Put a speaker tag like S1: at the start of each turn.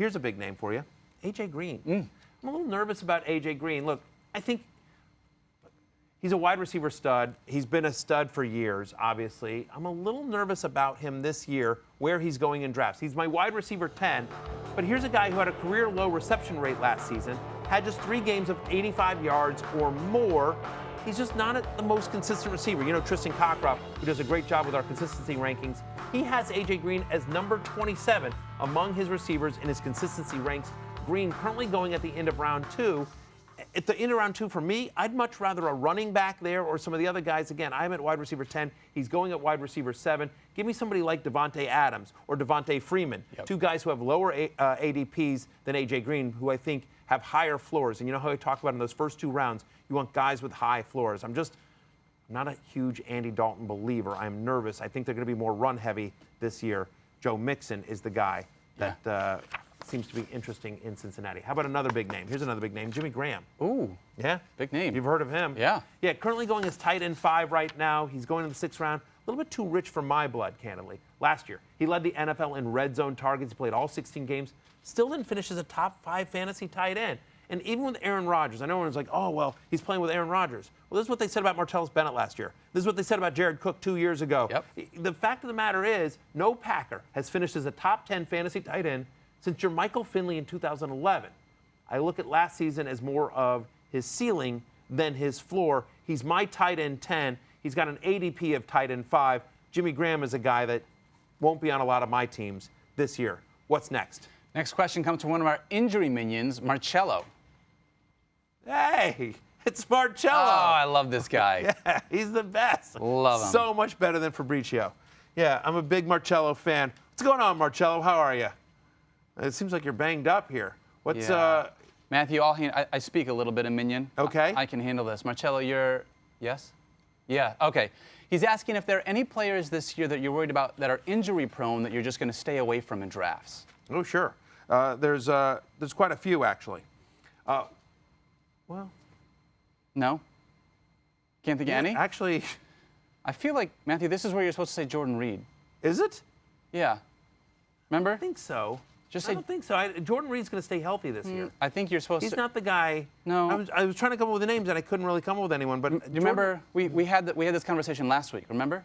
S1: Here's a big name for you, A.J. Green. I'm a little nervous about A.J. Green. Look, I think he's a wide receiver stud. He's been a stud for years, obviously. I'm a little nervous about him this year, where he's going in drafts. He's my wide receiver 10, but here's a guy who had a career low reception rate last season, had just 3 games of 85 yards or more. He's just not the most consistent receiver. You know, Tristan Cockcroft, who does a great job with our consistency rankings, he has A.J. Green as number 27 among his receivers in his consistency ranks. Green currently going at the end of round 2. At the end of round 2, for me, I'd much rather a running back there or some of the other guys. Again, I'm at wide receiver 10. He's going at wide receiver 7. Give me somebody like Devontae Adams or Devontae Freeman, 2 guys who have lower ADPs than A.J. Green, who I think have higher floors. And you know how I talk about in those first 2 rounds, you want guys with high floors. I'm not a huge Andy Dalton believer. I'm nervous. I think they're going to be more run-heavy this year. Joe Mixon is the guy that seems to be interesting in Cincinnati. How about another big name? Here's another big name, Jimmy Graham.
S2: Ooh,
S1: yeah,
S2: big name.
S1: You've heard of him.
S2: Yeah.
S1: Yeah, currently going as tight end 5 right now. He's going in the 6th round. A little bit too rich for my blood, candidly. Last year, he led the NFL in red zone targets. He played all 16 games. Still didn't finish as a top 5 fantasy tight end. And even with Aaron Rodgers, I know everyone's like, oh, well, he's playing with Aaron Rodgers. Well, this is what they said about Martellus Bennett last year. This is what they said about Jared Cook 2 years ago.
S2: Yep.
S1: The fact of the matter is, no Packer has finished as a top 10 fantasy tight end since Jermichael Finley in 2011. I look at last season as more of his ceiling than his floor. He's my tight end 10. He's got an ADP of tight end 5. Jimmy Graham is a guy that won't be on a lot of my teams this year. What's next?
S2: Next question comes from one of our injury minions, Marcello.
S1: Hey, it's Marcello.
S2: Oh, I love this guy.
S1: Yeah, he's the best.
S2: Love him.
S1: So much better than Fabricio. Yeah, I'm a big Marcello fan. What's going on, Marcello? How are you? It seems like you're banged up here. What's
S2: Matthew, I speak a little bit of minion.
S1: Okay.
S2: I can handle this. Marcello, you're yes? Yeah, okay. He's asking if there are any players this year that you're worried about that are injury prone that you're just going to stay away from in drafts.
S1: Oh, sure. There's quite a few, actually. Well.
S2: No? Can't think of any?
S1: Actually.
S2: I feel like, Matthew, this is where you're supposed to say Jordan Reed.
S1: Is it?
S2: Yeah. Remember?
S1: I think so.
S2: Just
S1: I
S2: say,
S1: don't think so. Jordan Reed's going to stay healthy this year.
S2: I think you're supposed
S1: He's
S2: to.
S1: not the guy.
S2: No.
S1: I was trying to come up with the names, and I couldn't really come up with anyone. But
S2: you remember, we had this conversation last week, remember?